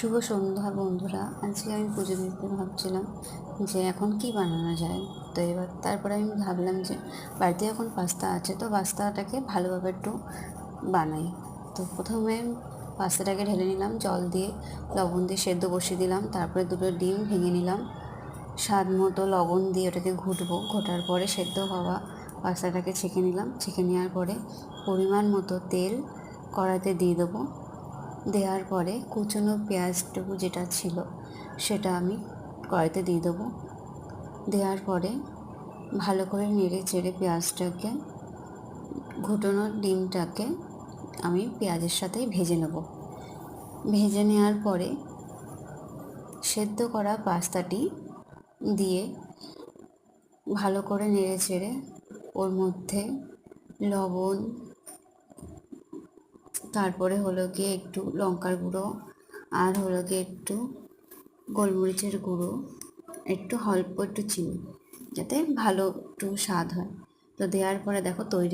শুভ সন্ধ্যা বন্ধুরা। আজকে আমি পুজো দিতে ভাবছিলাম যে এখন কি বানানো যায়। তো এবার তারপরে আমি ভাবলাম যে বাড়িতে এখন পাস্তা আছে, তো পাস্তাটাকে ভালোভাবে একটু বানাই। তো প্রথমে পাস্তাটাকে ঢেলে নিলাম, জল দিয়ে লবণ দিয়ে সেদ্ধ বসিয়ে দিলাম। তারপরে দুটো ডিম ভেঙে নিলাম, স্বাদ মতো লবণ দিয়ে ওটাকে ঘুটবো। ঘোটার পরে সেদ্ধ হওয়া পাস্তাটাকে ছেঁকে নিলাম। ছেঁকে নেওয়ার পরে পরিমাণ মতো তেল কড়াইতে দিয়ে দেবো। দেওয়ার পরে কুচনো পেঁয়াজটুকু যেটা ছিল সেটা আমি কড়াইতে দিয়ে দেবো। দেওয়ার পরে ভালো করে নেড়ে চেড়ে পেঁয়াজটাকে, ঘুটনো ডিমটাকে আমি পেঁয়াজের সাথেই ভেজে নেব। ভেজে নেওয়ার পরে সেদ্ধ করা পাস্তাটি দিয়ে ভালো করে নেড়ে চেড়ে ওর মধ্যে লবণ, তারপরে হলো গিয়ে একটু লঙ্কার গুঁড়ো, আর হলো গিয়ে একটু গোলমরিচের গুঁড়ো, একটু অল্প একটু চিনি, যাতে ভালো একটু স্বাদ হয়। তো দেওয়ার পরে দেখো তৈরি